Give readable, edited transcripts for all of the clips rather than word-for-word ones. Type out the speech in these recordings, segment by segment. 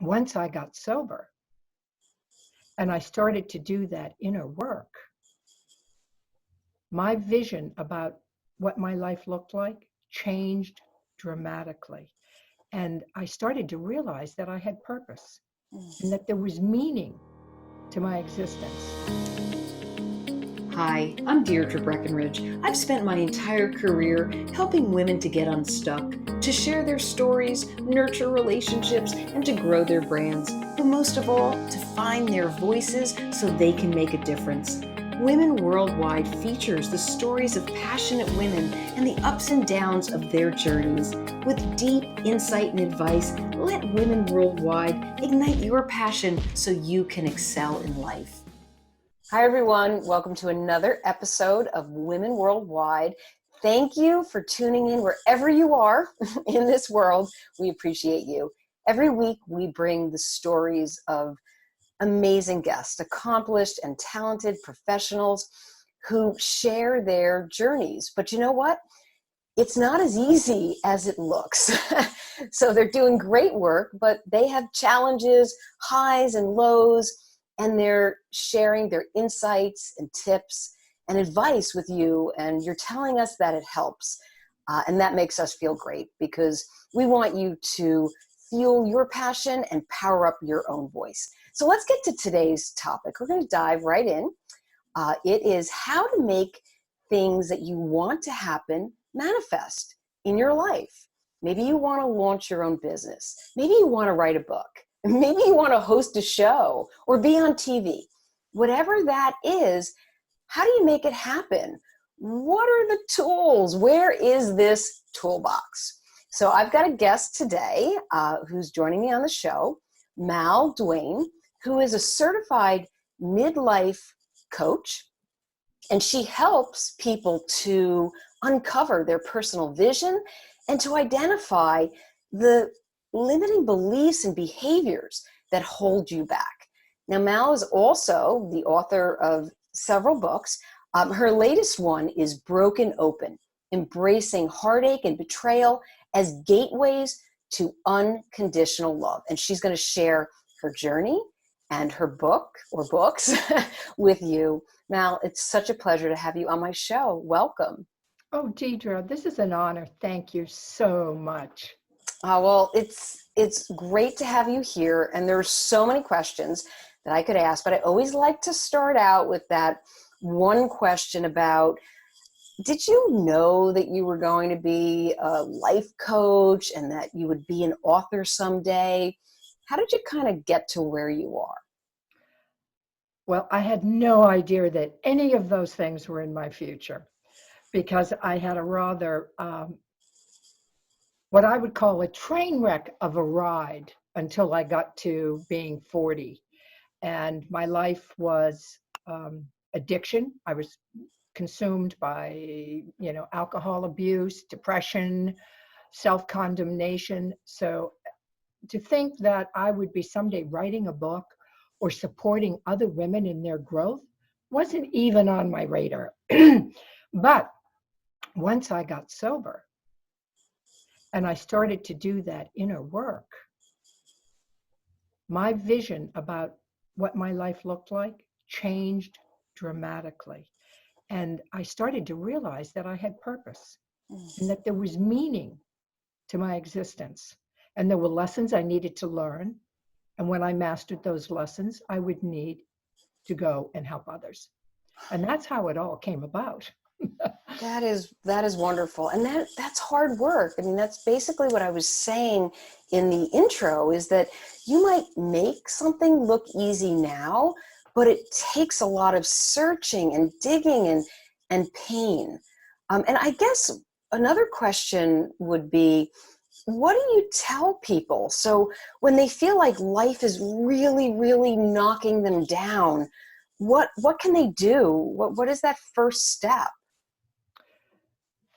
once I got sober and I started to do that inner work, my vision about what my life looked like changed dramatically. And I started to realize that I had purpose and that there was meaning to my existence. Hi, I'm Deirdre Breckenridge. I've spent my entire career helping women to get unstuck, to share their stories, nurture relationships, and to grow their brands, but most of all, to find their voices so they can make a difference. Women Worldwide features the stories of passionate women and the ups and downs of their journeys. With deep insight and advice, let Women Worldwide ignite your passion so you can excel in life. Hi, everyone. Welcome to another episode of Women Worldwide. Thank you for tuning in wherever you are in this world. We appreciate you. Every week, we bring the stories of amazing guests, accomplished and talented professionals who share their journeys. But you know what? It's not as easy as it looks. So they're doing great work, but they have challenges, highs and lows, and they're sharing their insights and tips and advice with you, and you're telling us that it helps. And that makes us feel great because we want you to fuel your passion and power up your own voice. So let's get to today's topic. We're going to dive right in. It is how to make things that you want to happen manifest in your life. Maybe you want to launch your own business. Maybe you want to write a book. Maybe you want to host a show or be on TV. Whatever that is, how do you make it happen? What are the tools? Where is this toolbox? So I've got a guest today who's joining me on the show, Duane, who is a certified midlife coach, and she helps people to uncover their personal vision and to identify the limiting beliefs and behaviors that hold you back. Now, Mal is also the author of several books. Her latest one is Broken Open, Embracing Heartache and Betrayal as Gateways to Unconditional Love. And she's going to share her journey and her book or books with you. Mal, it's such a pleasure to have you on my show. Welcome. Oh, Deidre, this is an honor. Thank you so much. Well, it's great to have you here, and there's so many questions that I could ask, but I always like to start out with that one question about, did you know that you were going to be a life coach and that you would be an author someday? How did you kind of get to where you are? Well, I had no idea that any of those things were in my future because I had a rather, what I would call a train wreck of a ride until I got to being 40. And my life was addiction. I was consumed by, alcohol abuse, depression, self-condemnation. So to think that I would be someday writing a book or supporting other women in their growth wasn't even on my radar. But once I got sober and I started to do that inner work, my vision about what my life looked like changed dramatically. And I started to realize that I had purpose and that there was meaning to my existence. And there were lessons I needed to learn. And when I mastered those lessons, I would need to go and help others. And that's how it all came about. That is wonderful. And that's hard work. I mean, that's basically what I was saying in the intro, is that you might make something look easy now, but it takes a lot of searching and digging and pain. And I guess another question would be, what do you tell people? So when they feel like life is really, really knocking them down, what can they do? What is that first step?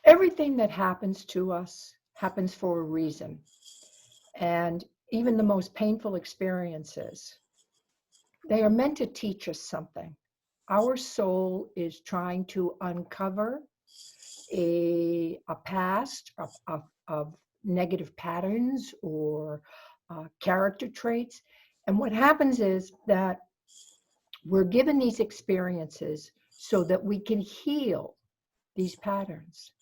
Everything that happens to us happens for a reason. And even the most painful experiences, they are meant to teach us something. Our soul is trying to uncover a past of negative patterns or character traits. And what happens is that we're given these experiences so that we can heal these patterns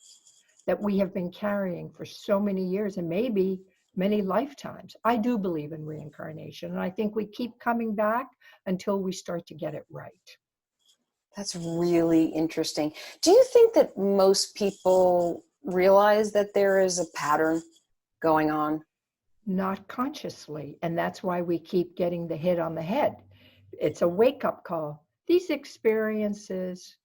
that we have been carrying for so many years and maybe many lifetimes. I do believe in reincarnation, and I think we keep coming back until we start to get it right. That's really interesting. Do you think that most people realize that there is a pattern going on? Not consciously, and that's why we keep getting the hit on the head. It's a wake-up call. These experiences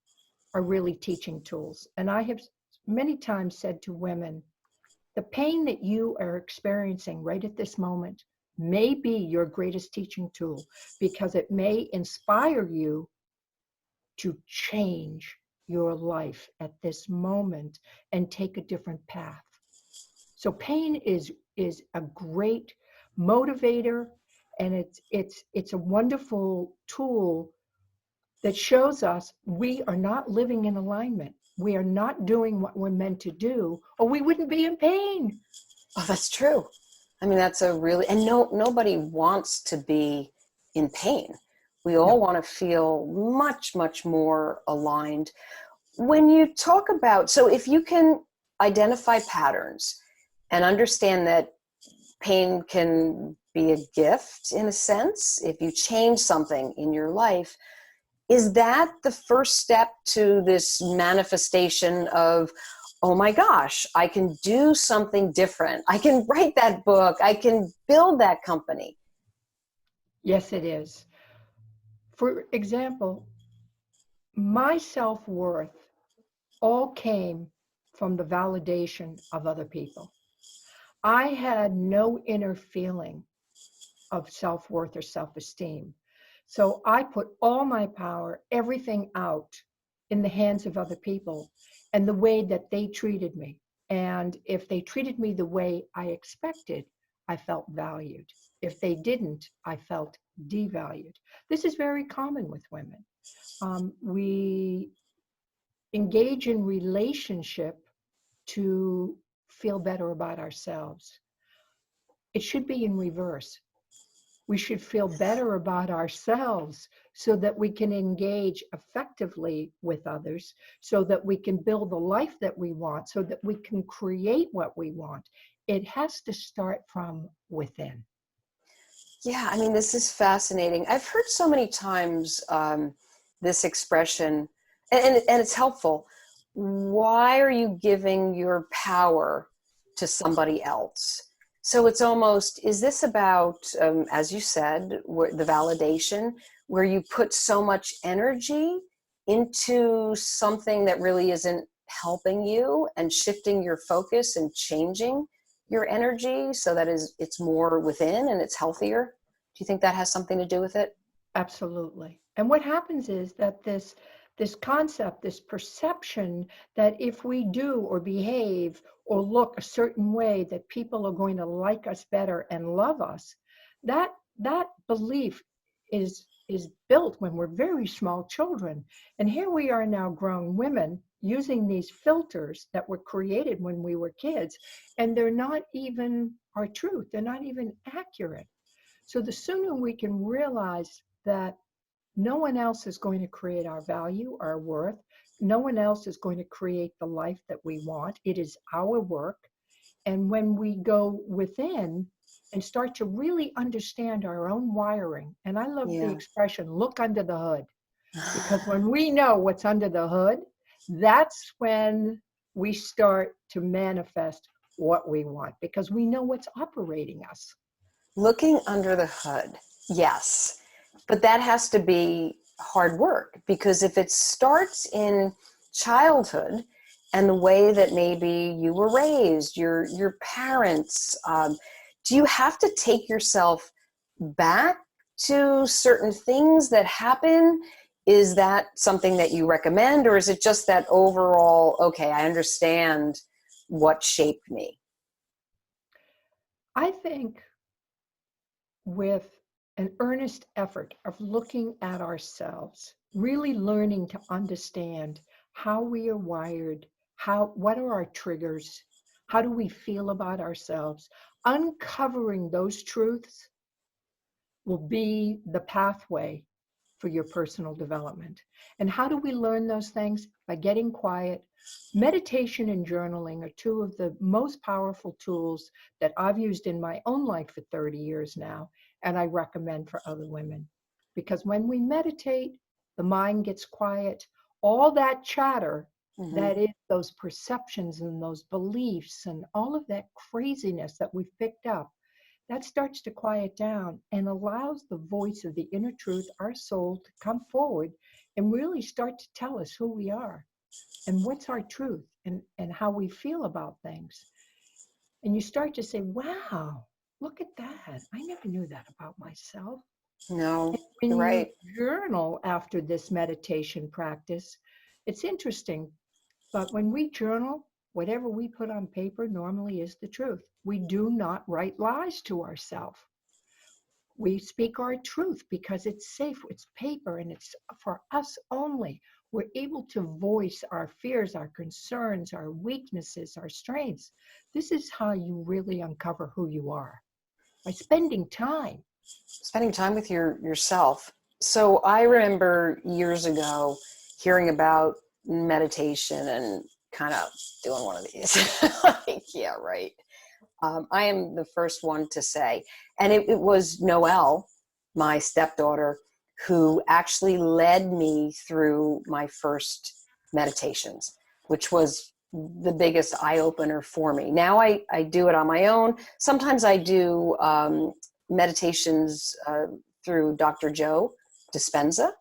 are really teaching tools. And I have many times said to women, the pain that you are experiencing right at this moment may be your greatest teaching tool because it may inspire you to change your life at this moment and take a different path. So pain is a great motivator, and it's a wonderful tool that shows us we are not living in alignment. We are not doing what we're meant to do, or we wouldn't be in pain. Oh, that's true. I mean, that's a really, and nobody wants to be in pain. We all No. want to feel much, much more aligned. When you talk about, so if you can identify patterns and understand that pain can be a gift in a sense, if you change something in your life, is that the first step to this manifestation of, oh my gosh, I can do something different. I can write that book. I can build that company. Yes, it is. For example, my self-worth all came from the validation of other people. I had no inner feeling of self-worth or self-esteem. So I put all my power, everything out in the hands of other people and the way that they treated me. And if they treated me the way I expected, I felt valued. If they didn't, I felt devalued. This is very common with women. We engage in relationship to feel better about ourselves. It should be in reverse. We should feel better about ourselves so that we can engage effectively with others, so that we can build the life that we want, so that we can create what we want. It has to start from within. Yeah, I mean, this is fascinating. I've heard so many times this expression, and it's helpful. Why are you giving your power to somebody else? So it's almost, is this about, as you said, the validation, where you put so much energy into something that really isn't helping you and shifting your focus and changing your energy so that it's more within and it's healthier? Do you think that has something to do with it? Absolutely. And what happens is that this concept, this perception that if we do or behave or look a certain way, that people are going to like us better and love us, that belief is built when we're very small children. And here we are now grown women using these filters that were created when we were kids, and they're not even our truth. They're not even accurate. So the sooner we can realize that no one else is going to create our value, our worth, no one else is going to create the life that we want. It is our work. And when we go within and start to really understand our own wiring, and I love the Yeah. expression, look under the hood, because when we know what's under the hood, that's when we start to manifest what we want, because we know what's operating us. Looking under the hood, yes. But that has to be hard work, because if it starts in childhood and the way that maybe you were raised, your parents, do you have to take yourself back to certain things that happen? Is that something that you recommend, or is it just that overall, okay, I understand what shaped me? I think with an earnest effort of looking at ourselves, really learning to understand how we are wired, what are our triggers, How do we feel about ourselves? Uncovering those truths will be the pathway for your personal development. And how do we learn those things? By getting quiet. Meditation and journaling are two of the most powerful tools that I've used in my own life for 30 years now, and I recommend for other women. Because when we meditate, the mind gets quiet. All that chatter, Hmm. that is those perceptions and those beliefs and all of that craziness that we've picked up, that starts to quiet down and allows the voice of the inner truth, our soul, to come forward and really start to tell us who we are and what's our truth and how we feel about things. And you start to say, wow, look at that. I never knew that about myself. No, And when you're you right. journal after this meditation practice, it's interesting, but when we journal, whatever we put on paper normally is the truth. We do not write lies to ourselves. We speak our truth because it's safe, it's paper, and it's for us only. We're able to voice our fears, our concerns, our weaknesses, our strengths. This is how you really uncover who you are, by spending time. Spending time with yourself. So I remember years ago hearing about meditation and kind of doing one of these. Like, yeah, right. I am the first one to say, and it was Noelle, my stepdaughter, who actually led me through my first meditations, which was the biggest eye opener for me. Now I do it on my own. Sometimes I do meditations through Dr. Joe Dispenza.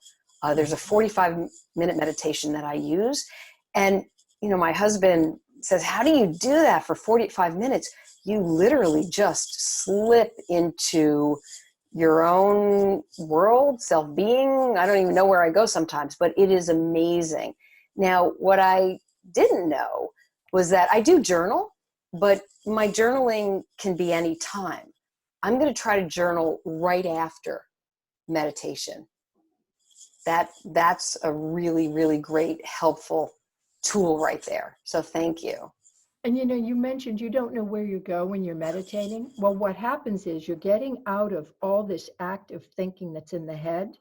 There's a 45-minute meditation that I use. And, my husband says, how do you do that for 45 minutes? You literally just slip into your own world, self-being. I don't even know where I go sometimes, but it is amazing. Now, what I didn't know was that I do journal, but my journaling can be any time. I'm going to try to journal right after meditation. That's a really, really great, helpful tool right there. So thank you. And you mentioned you don't know where you go when you're meditating. Well, what happens is you're getting out of all this active thinking that's in the head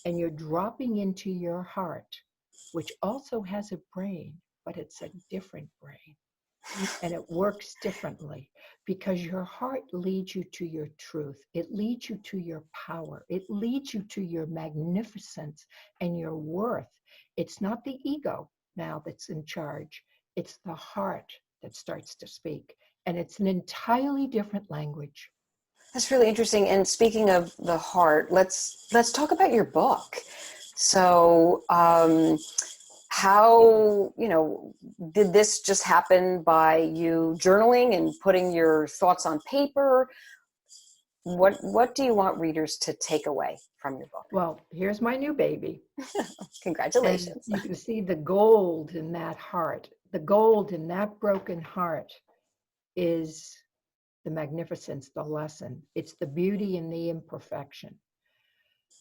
and you're dropping into your heart, which also has a brain, but it's a different brain. And it works differently because your heart leads you to your truth. It leads you to your power. It leads you to your magnificence and your worth. It's not the ego now that's in charge. It's the heart that starts to speak. And it's an entirely different language. That's really interesting. And speaking of the heart, let's talk about your book. So, how did this just happen by you journaling and putting your thoughts on paper? What do you want readers to take away from your book? Well, here's my new baby. And Congratulations. you can see the gold in that heart. The gold in that broken heart is the magnificence, the lesson. It's the beauty in the imperfection.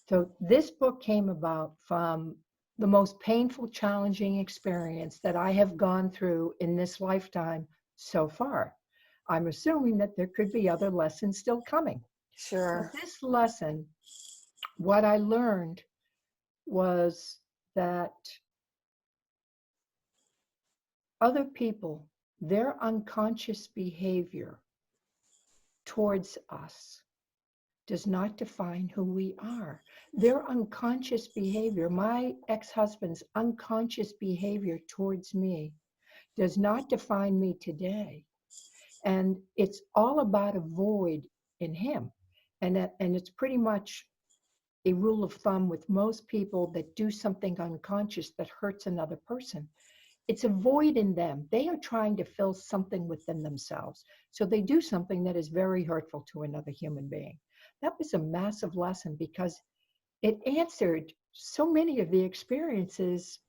So this book came about from the most painful, challenging experience that I have gone through in this lifetime so far. I'm assuming that there could be other lessons still coming. But Sure. this lesson, what I learned was that other people, their unconscious behavior towards us does not define who we are. Their unconscious behavior, my ex-husband's unconscious behavior towards me, does not define me today. And it's all about a void in him. And it's pretty much a rule of thumb with most people that do something unconscious that hurts another person. It's a void in them. They are trying to fill something within themselves. So they do something that is very hurtful to another human being. That was a massive lesson because it answered so many of the experiences.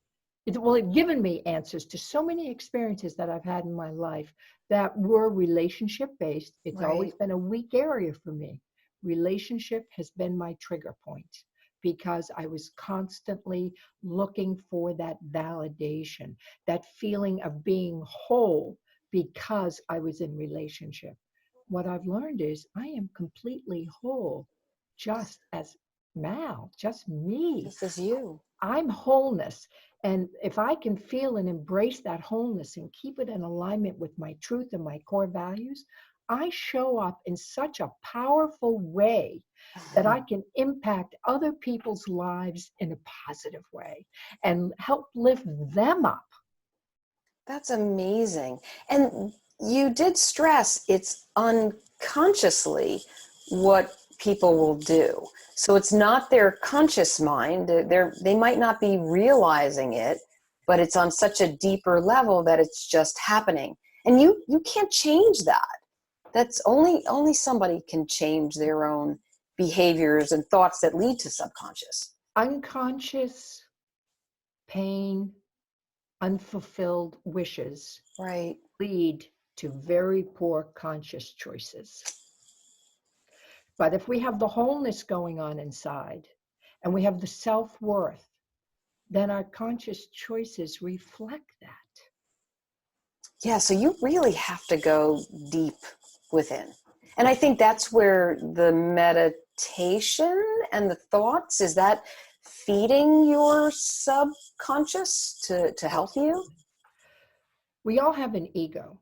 Well, it given me answers to so many experiences that I've had in my life that were relationship based. It's Right. always been a weak area for me. Relationship has been my trigger point because I was constantly looking for that validation, that feeling of being whole, because I was in relationship. What I've learned is I am completely whole, just as Mal, just me. This is you. I'm wholeness. And if I can feel and embrace that wholeness and keep it in alignment with my truth and my core values, I show up in such a powerful way that I can impact other people's lives in a positive way and help lift them up. That's amazing. And you did stress it's unconsciously what people will do. So it's not their conscious mind. They might not be realizing it, but it's on such a deeper level that it's just happening. And you can't change that. That's only somebody can change their own behaviors and thoughts that lead to subconscious. Unconscious pain, unfulfilled wishes Right. lead to very poor conscious choices. But if we have the wholeness going on inside and we have the self-worth, then our conscious choices reflect that. Yeah, so you really have to go deep within. And I think that's where the meditation and the thoughts, is that feeding your subconscious to help you? We all have an ego,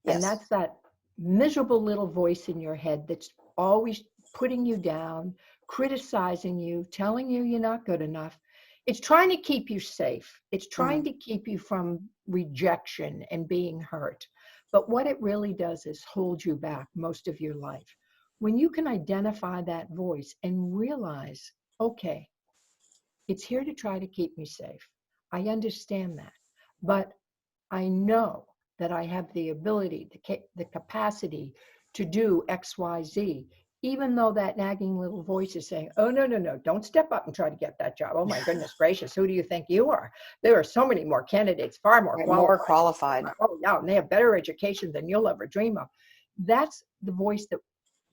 and Yes. that's that miserable little voice in your head that's always putting you down, criticizing you, telling you you're not good enough. It's trying to keep you safe. It's Mm-hmm. trying to keep you from rejection and being hurt. But what it really does is hold you back most of your life. When you can identify that voice and realize, okay, it's here to try to keep me safe. I understand that. But I know that I have the ability, the capacity to do X, Y, Z, even though that nagging little voice is saying, oh, no, no, no, don't step up and try to get that job. Oh, my goodness gracious, who do you think you are? There are so many more candidates, far more Right, more qualified. qualified. Oh, yeah, and they have better education than you'll ever dream of. That's the voice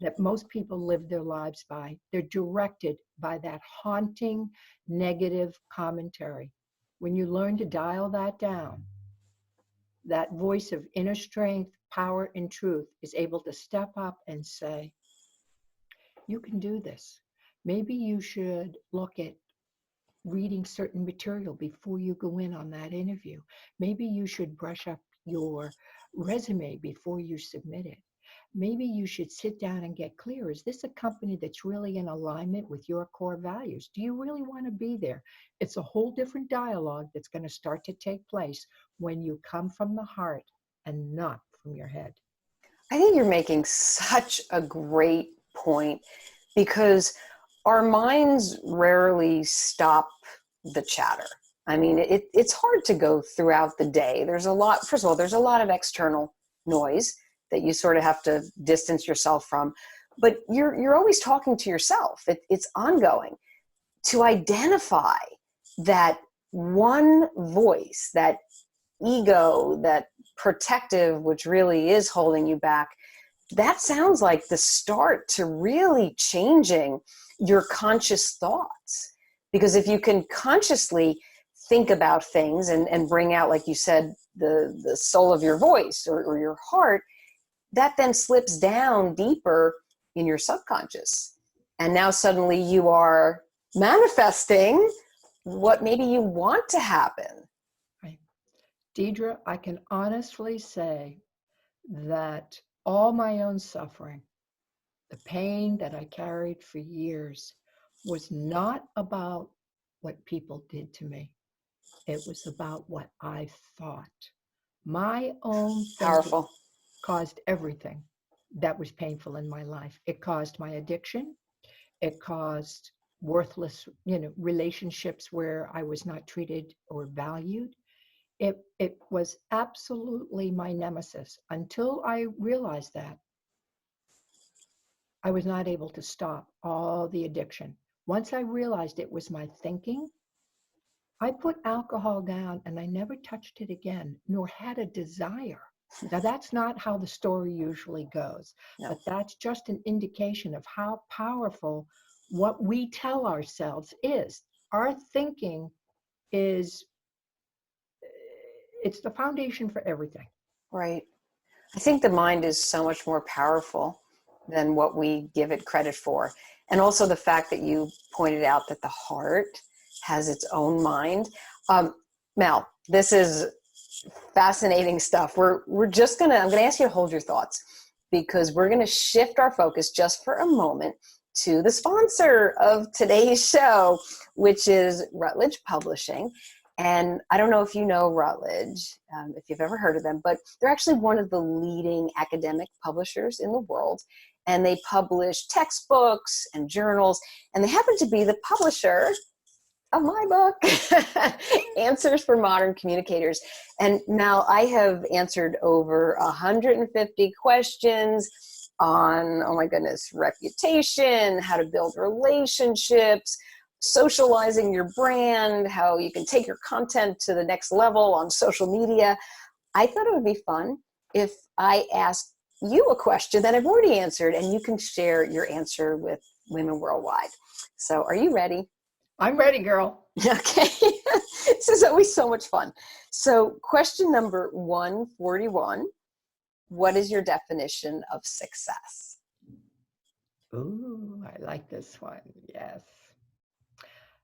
that most people live their lives by. They're directed by that haunting negative commentary. When you learn to dial that down, that voice of inner strength, power, and truth is able to step up and say, you can do this. Maybe you should look at reading certain material before you go in on that interview. Maybe you should brush up your resume before you submit it. Maybe you should sit down and get clear. Is this a company that's really in alignment with your core values? Do you really want to be there? It's a whole different dialogue that's going to start to take place when you come from the heart and not from your head. I think you're making such a great point, because our minds rarely stop the chatter. I mean, it's hard to go throughout the day. There's a lot, first of all, there's a lot of external noise that you sort of have to distance yourself from, but you're always talking to yourself. It's ongoing. To identify that one voice, that ego, that protective, which really is holding you back, that sounds like the start to really changing your conscious thoughts. Because if you can consciously think about things and bring out, like you said, the soul of your voice or your heart, that then slips down deeper in your subconscious. And now suddenly you are manifesting what maybe you want to happen. Right. Deidre, I can honestly say that all my own suffering, the pain that I carried for years, was not about what people did to me. It was about what I thought. My own thinking Powerful. caused everything that was painful in my life. It caused my addiction. It caused worthless, relationships where I was not treated or valued. It was absolutely my nemesis. Until I realized that, I was not able to stop all the addiction. Once I realized it was my thinking, I put alcohol down and I never touched it again, nor had a desire. Now, that's not how the story usually goes, No. but that's just an indication of how powerful what we tell ourselves is. Our thinking is, it's the foundation for everything. Right. I think the mind is so much more powerful than what we give it credit for. And also the fact that you pointed out that the heart has its own mind. Mel, this is fascinating stuff. I'm gonna ask you to hold your thoughts because we're gonna shift our focus just for a moment to the sponsor of today's show, which is Routledge Publishing. And I don't know if you know Routledge, if you've ever heard of them, but they're actually one of the leading academic publishers in the world. And they publish textbooks and journals, and they happen to be the publisher of my book, Answers for Modern Communicators. And now I have answered over 150 questions on, oh my goodness, reputation, how to build relationships, socializing your brand, how you can take your content to the next level on social media. I thought it would be fun if I asked you a question that I've already answered, and you can share your answer with women worldwide. So are you ready? I'm ready, girl. Okay. This is always so much fun. So question number 141, what is your definition of success? Ooh, I like this one. Yes.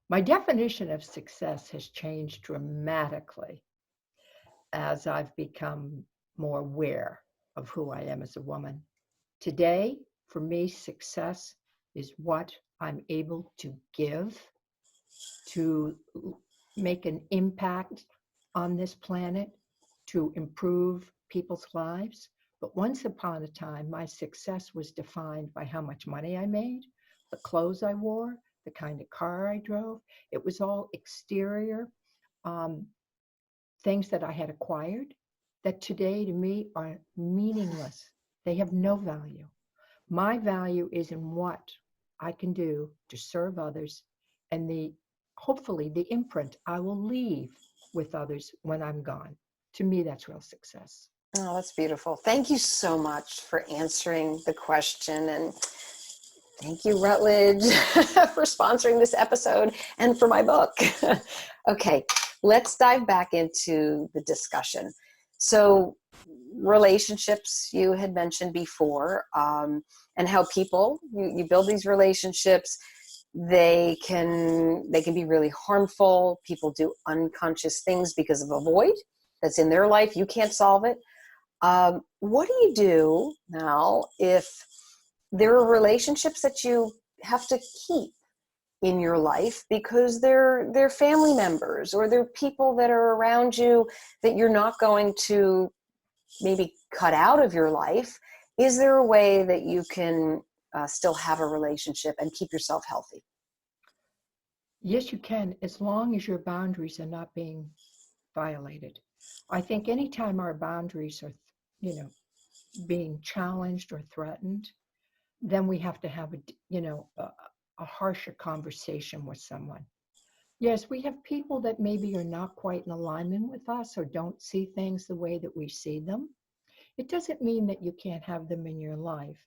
My definition of success has changed dramatically as I've become more aware of who I am as a woman. Today, for me, success is what I'm able to give to make an impact on this planet, to improve people's lives. But once upon a time, my success was defined by how much money I made, the clothes I wore, the kind of car I drove. It was all exterior um, things that I had acquired that today to me are meaningless. They have no value. My value is in what I can do to serve others and hopefully the imprint I will leave with others when I'm gone. To me, that's real success. Oh, that's beautiful. Thank you so much for answering the question. And thank you, Routledge, for sponsoring this episode and for my book. Okay, let's dive back into the discussion. So relationships you had mentioned before, and how people, you build these relationships, they can be really harmful. People do unconscious things because of a void that's in their life. You can't solve it. What do you do now if there are relationships that you have to keep in your life because they're family members, or they're people that are around you that you're not going to maybe cut out of your life? Is there a way that you can still have a relationship and keep yourself healthy? Yes, you can, as long as your boundaries are not being violated. I think anytime our boundaries are, being challenged or threatened, then we have to have a harsher conversation with someone. Yes, we have people that maybe are not quite in alignment with us or don't see things the way that we see them. It doesn't mean that you can't have them in your life.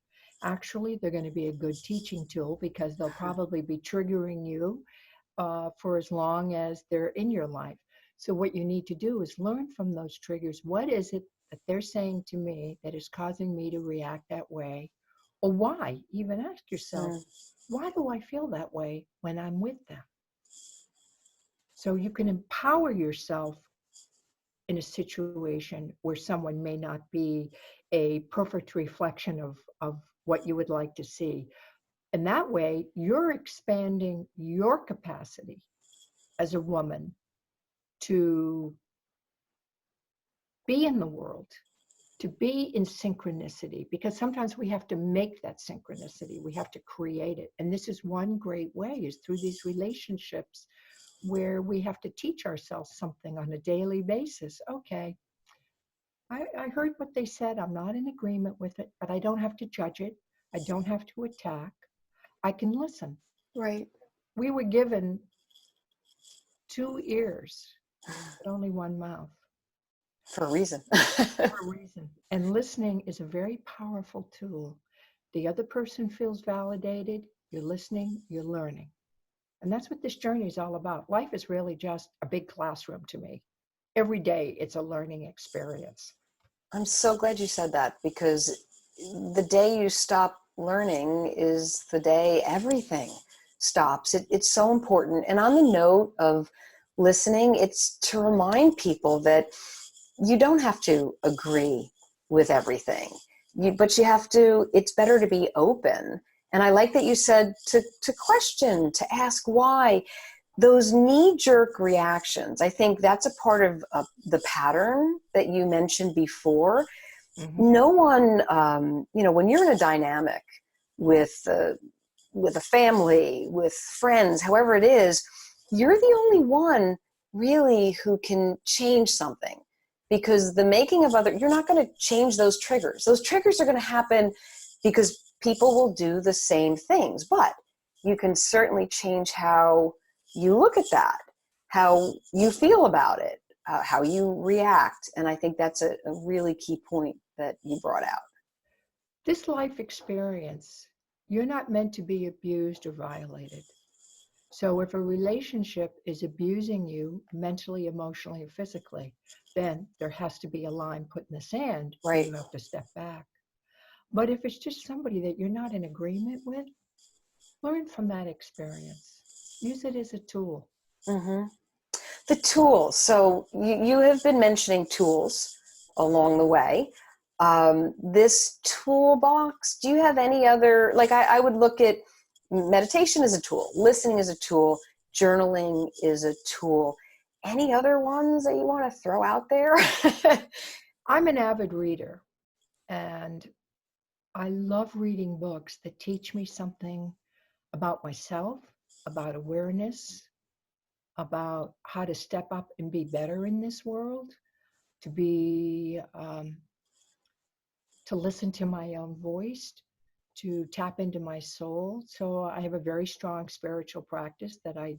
Actually, they're going to be a good teaching tool because they'll probably be triggering you for as long as they're in your life. So what you need to do is learn from those triggers. What is it that they're saying to me that is causing me to react that way? Or why? Even ask yourself, why do I feel that way when I'm with them? So you can empower yourself in a situation where someone may not be a perfect reflection of what you would like to see. And that way, you're expanding your capacity as a woman to be in the world, to be in synchronicity, because sometimes we have to make that synchronicity. We have to create it. And this is one great way, is through these relationships where we have to teach ourselves something on a daily basis. Okay, I heard what they said. I'm not in agreement with it, but I don't have to judge it. I don't have to attack. I can listen. Right. We were given 2 ears, but only one mouth. For a reason. For a reason. And listening is a very powerful tool. The other person feels validated. You're listening, you're learning. And that's what this journey is all about. Life is really just a big classroom to me. Every day it's a learning experience. I'm so glad you said that, because the day you stop learning is the day everything stops. It's so important. And on the note of listening, it's to remind people that you don't have to agree with everything. But you have to, it's better to be open. And I like that you said to question, to ask why. Those knee-jerk reactions, I think that's a part of the pattern that you mentioned before. Hmm. No one, when you're in a dynamic with a family, with friends, however it is, you're the only one really who can change something, because the making of other, you're not going to change those triggers. Those triggers are going to happen because people will do the same things, but you can certainly change how you look at that, how you feel about it, how you react. And I think that's a really key point that you brought out. This life experience, you're not meant to be abused or violated. So if a relationship is abusing you mentally, emotionally, or physically, then there has to be a line put in the sand and Right. you have to step back. But if it's just somebody that you're not in agreement with, learn from that experience. Use it as a tool. Mm-hmm. The tools. So you have been mentioning tools along the way. This toolbox, do you have any other, like I would look at meditation as a tool, listening as a tool, journaling is a tool. Any other ones that you want to throw out there? I'm an avid reader and I love reading books that teach me something about myself, about awareness, about how to step up and be better in this world, to be to listen to my own voice, to tap into my soul. So I have a very strong spiritual practice that I,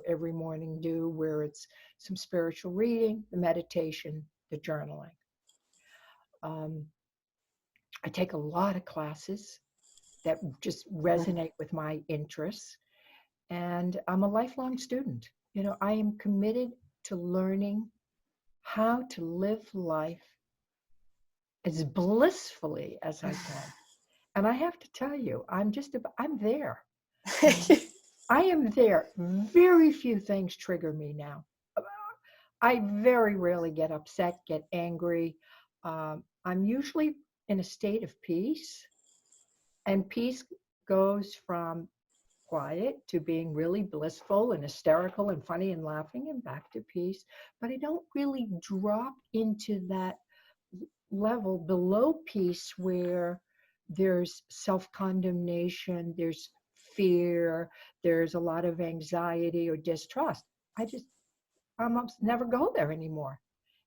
every morning do, where it's some spiritual reading, the meditation, the journaling. Um, I take a lot of classes that just resonate with my interests, and I'm a lifelong student. I am committed to learning how to live life as blissfully as I can. And I have to tell you, I'm there. I am there. Very few things trigger me now. I very rarely get upset, get angry. I'm usually in a state of peace, and peace goes from quiet to being really blissful and hysterical and funny and laughing and back to peace. But I don't really drop into that level below peace where there's self-condemnation, there's fear, there's a lot of anxiety or distrust. I just almost never go there anymore.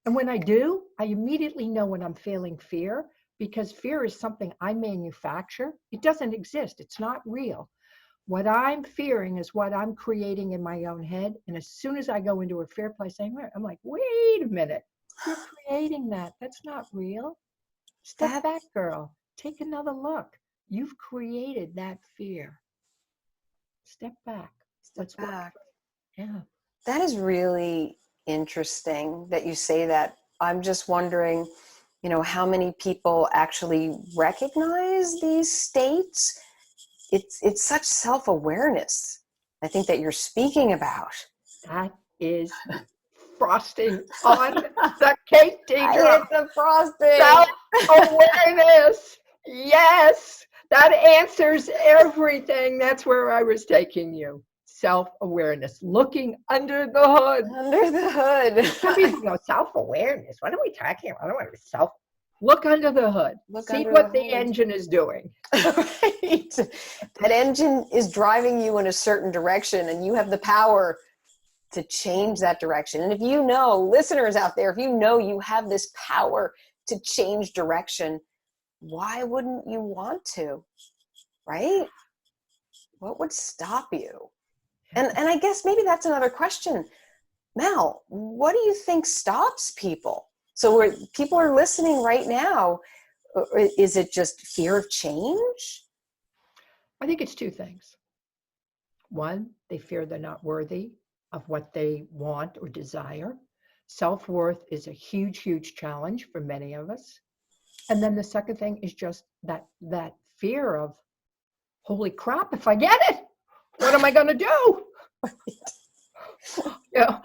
And when I do, I immediately know when I'm feeling fear, because fear is something I manufacture. It doesn't exist. It's not real. What I'm fearing is what I'm creating in my own head. And as soon as I go into a fear place, I'm like, wait a minute. You're creating that. That's not real. Step that back, girl. Take another look. You've created that fear. Step back. Step Let's work. back. Yeah. That is really interesting that you say that. I'm just wondering, how many people actually recognize these states. It's such self-awareness, I think, that you're speaking about. That is frosting on the cake, I Deidre. hit the frosting. Self-awareness. Yes. That answers everything. That's where I was taking you. Self-awareness. Looking under the hood. Under the Some hood. people go, self-awareness. What are we talking about? I don't want to self. Look under the hood. Look See under the what the hood. engine is doing. Right. That engine is driving you in a certain direction, and you have the power to change that direction. And if you know, listeners out there, if you know you have this power to change direction, why wouldn't you want to? Right? What would stop you? And I guess maybe that's another question. Mel, what do you think stops people? So people are listening right now. Is it just fear of change? I think it's two things. One, they fear they're not worthy of what they want or desire. Self-worth is a huge, huge challenge for many of us. And then the second thing is just that fear of, holy crap, if I get it, what am I going to do? Yeah.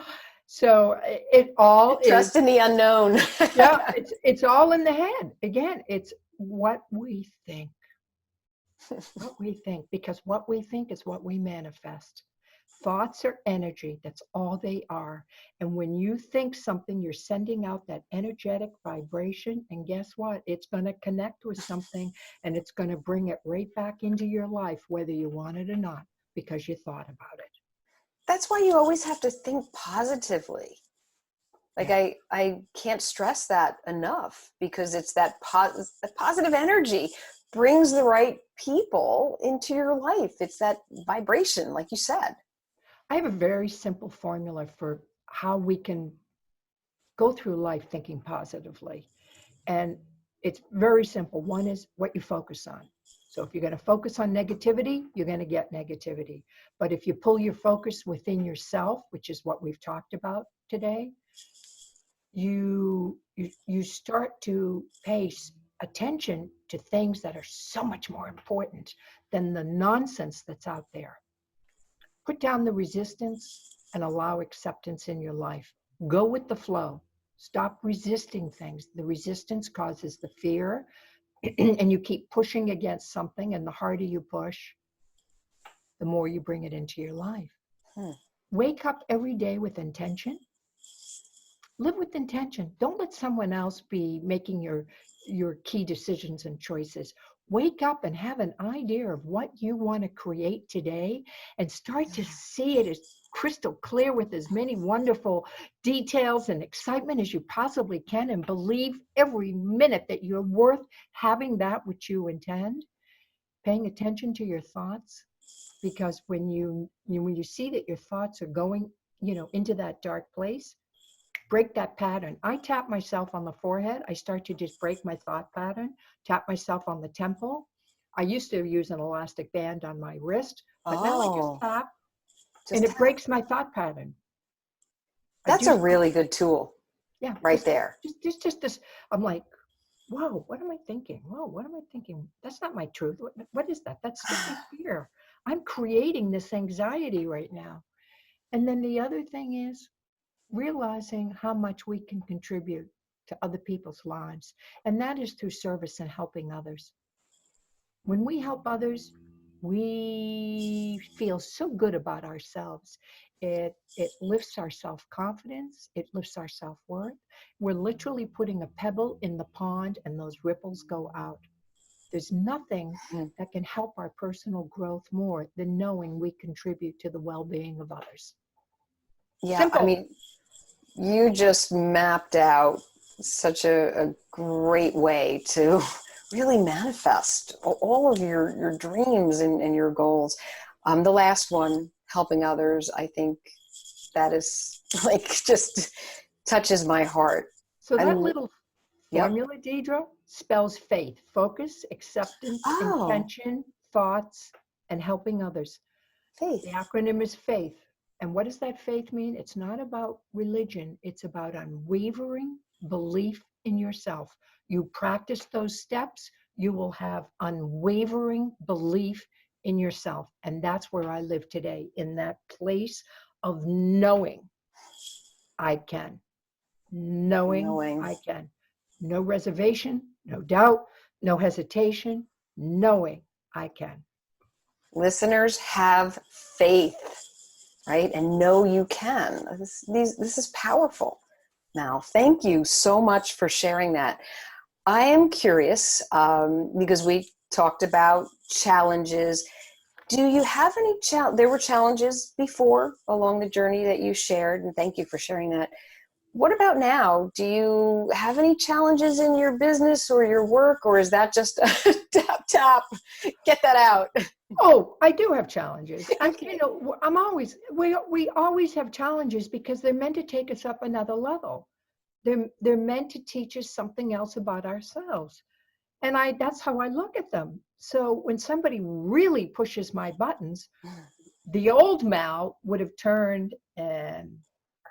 So it all Trust is, in the unknown. yeah, it's all in the head. Again, it's what we think. What we think, because what we think is what we manifest. Thoughts are energy. That's all they are. And when you think something, you're sending out that energetic vibration. And guess what? It's going to connect with something, and it's going to bring it right back into your life, whether you want it or not, because you thought about it. That's why you always have to think positively. Like Yeah. I can't stress that enough, because it's that positive energy brings the right people into your life. It's that vibration, like you said. I have a very simple formula for how we can go through life thinking positively. And it's very simple. One is what you focus on. So if you're going to focus on negativity, you're going to get negativity. But if you pull your focus within yourself, which is what we've talked about today, you start to pay attention to things that are so much more important than the nonsense that's out there. Put down the resistance and allow acceptance in your life. Go with the flow. Stop resisting things. The resistance causes the fear, and you keep pushing against something, and the harder you push, the more you bring it into your life. Wake up every day with intention. Live with intention. Don't let someone else be making your key decisions and choices. Wake up and have an idea of what you want to create today, and start to see it as crystal clear with as many wonderful details and excitement as you possibly can, and believe every minute that you're worth having that which you intend. Paying attention to your thoughts, because when you see that your thoughts are going, into that dark place, break that pattern. I tap myself on the forehead. I start to just break my thought pattern, tap myself on the temple. I used to use an elastic band on my wrist, but now I just Oh, tap, and just it breaks my thought pattern. I that's do, a really good tool yeah, right there. just this. I'm like, whoa, what am I thinking? Whoa, what am I thinking? That's not my truth. What is that? That's just my fear. I'm creating this anxiety right now. And then the other thing is realizing how much we can contribute to other people's lives. And that is through service and helping others. When we help others, we feel so good about ourselves. It lifts our self-confidence, it lifts our self-worth. We're literally putting a pebble in the pond, and those ripples go out. There's nothing that can help our personal growth more than knowing we contribute to the well-being of others. Yeah, I Simple. mean, you just mapped out such a great way to really manifest all of your dreams and your goals. The last one, helping others, I think that is like just touches my heart. So I, that little yep. formula, Deidre, spells faith, focus, acceptance, Oh, intention, thoughts, and helping others. The faith. acronym is FAITH. And what does that faith mean? It's not about religion. It's about unwavering belief in yourself. You practice those steps, you will have unwavering belief in yourself. And that's where I live today, in that place of knowing I can, knowing Knowing. I can. No reservation, no doubt, no hesitation, knowing I can. Listeners, have faith, right? And know you can. This is powerful. Now, thank you so much for sharing that. I am curious, because we talked about challenges. Do you have any there were challenges before along the journey that you shared, and thank you for sharing that. What about now? Do you have any challenges in your business or your work, or is that just a tap, get that out? Oh, I do have challenges. Okay. We always have challenges, because they're meant to take us up another level. They're meant to teach us something else about ourselves. And that's how I look at them. So when somebody really pushes my buttons, the old Mal would have turned and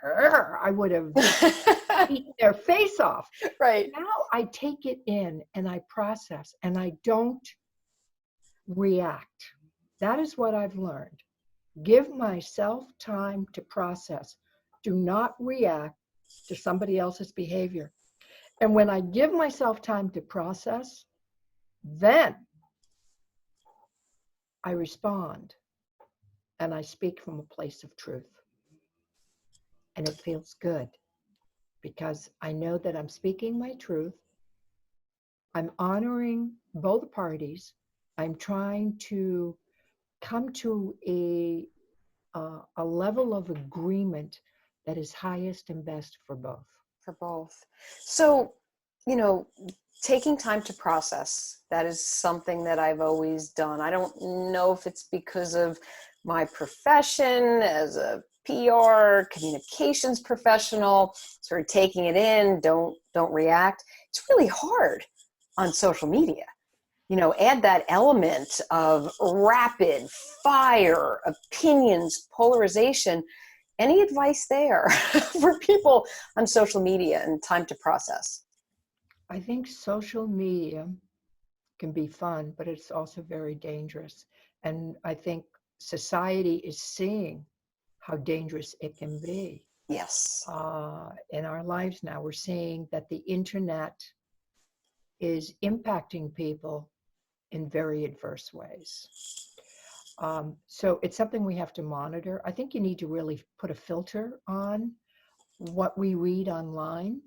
I would have eaten their face off. Right. Now I take it in and I process and I don't react. That is what I've learned. Give myself time to process. Do not react to somebody else's behavior. And when I give myself time to process, then I respond and I speak from a place of truth. And it feels good because I know that I'm speaking my truth. I'm honoring both parties. I'm trying to come to a level of agreement that is highest and best for both. For both. So, you know, taking time to process, that is something that I've always done. I don't know if it's because of my profession as a PR communications professional, sort of taking it in, don't react. It's really hard on social media. You know, add that element of rapid fire opinions, polarization. Any advice there for people on social media and time to process? I think social media can be fun, but it's also very dangerous. And I think society is seeing how dangerous it can be. Yes. In our lives now, we're seeing that the internet is impacting people in very adverse ways. So it's something we have to monitor. I think you need to really put a filter on what we read online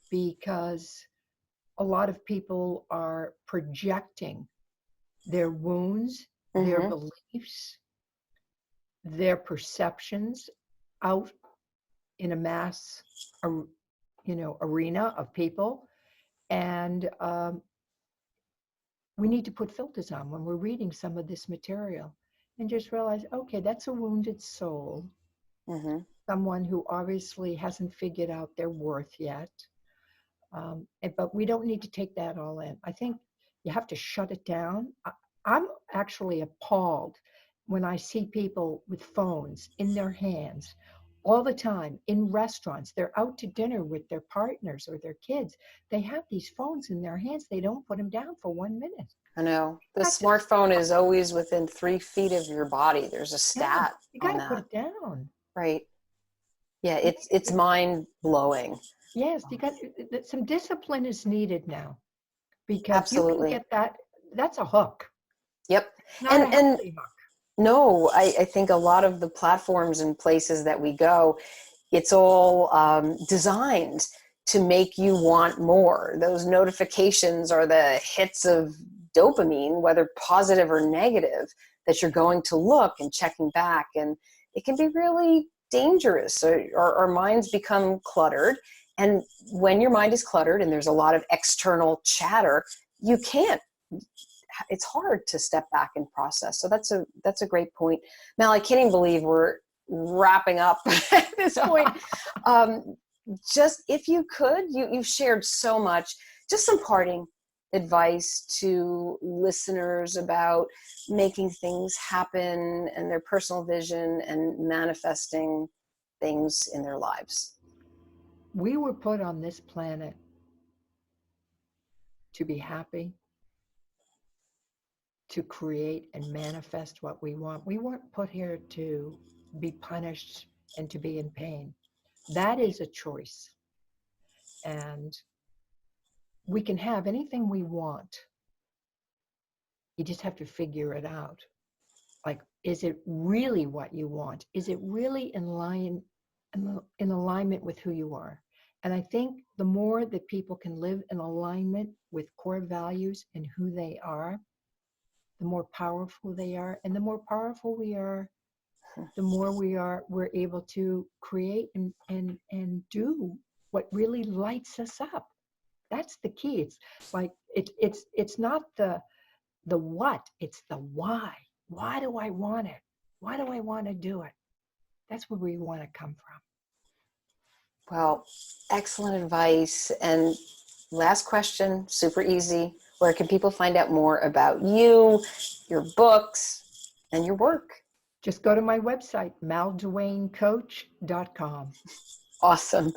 because a lot of people are projecting their wounds, their beliefs, their perceptions out in a mass, arena of people. And we need to put filters on when we're reading some of this material and just realize, okay, that's a wounded soul. Someone who obviously hasn't figured out their worth yet. But we don't need to take that all in. I think you have to shut it down. I'm actually appalled when I see people with phones in their hands all the time in restaurants. They're out to dinner with their partners or their kids. They have these phones in their hands. They don't put them down for 1 minute. I know. The smartphone is always within 3 feet of your body. There's a stat you got on to put that. it down. Right. Yeah, it's mind blowing. Yes, you got some discipline is needed now because Absolutely. you can get that. That's a hook. Yep. Not a healthy hook. No, I think a lot of the platforms and places that we go, it's all designed to make you want more. Those notifications are the hits of dopamine, whether positive or negative, that you're going to look and checking back. And it can be really dangerous. So our minds become cluttered. And when your mind is cluttered and there's a lot of external chatter, it's hard to step back and process. So that's a great point. Mel, I can't even believe we're wrapping up at this point. Just if you could, you've shared so much, just some parting advice to listeners about making things happen and their personal vision and manifesting things in their lives. We were put on this planet to be happy, to create and manifest what we want. We weren't put here to be punished and to be in pain. That is a choice. And we can have anything we want. You just have to figure it out. Like, is it really what you want? Is it really in alignment with who you are? And I think the more that people can live in alignment with core values and who they are, the more powerful they are. And the more powerful we are, the more we're able to create and do what really lights us up. That's the key. It's like it's not the what, it's the why. Why do I want it? Why do I want to do it? That's where we want to come from. Well, excellent advice. And last question, super easy. Where can people find out more about you, your books, and your work? Just go to my website, malduanecoach.com. Awesome.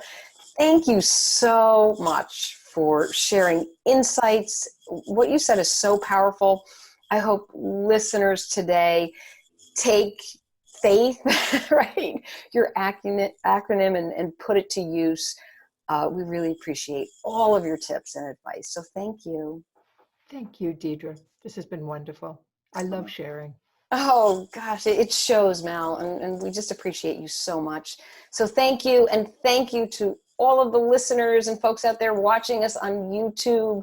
Thank you so much for sharing insights. What you said is so powerful. I hope listeners today take faith, right? Your acronym and put it to use. We really appreciate all of your tips and advice. So thank you. Thank you, Deidre. This has been wonderful. I love sharing. Oh gosh, it shows, Mal, and we just appreciate you so much. So thank you, and thank you to all of the listeners and folks out there watching us on YouTube.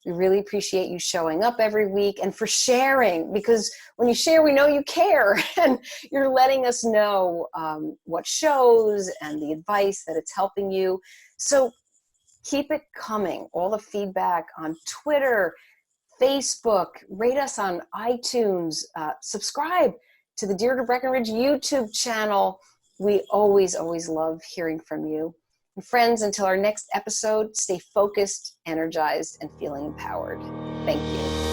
We really appreciate you showing up every week and for sharing, because when you share, we know you care, and you're letting us know what shows and the advice that it's helping you. So keep it coming. All the feedback on Twitter, Facebook, rate us on iTunes, subscribe to the Deirdre Breckenridge YouTube channel. We always, always love hearing from you. And friends, until our next episode, stay focused, energized, and feeling empowered. Thank you.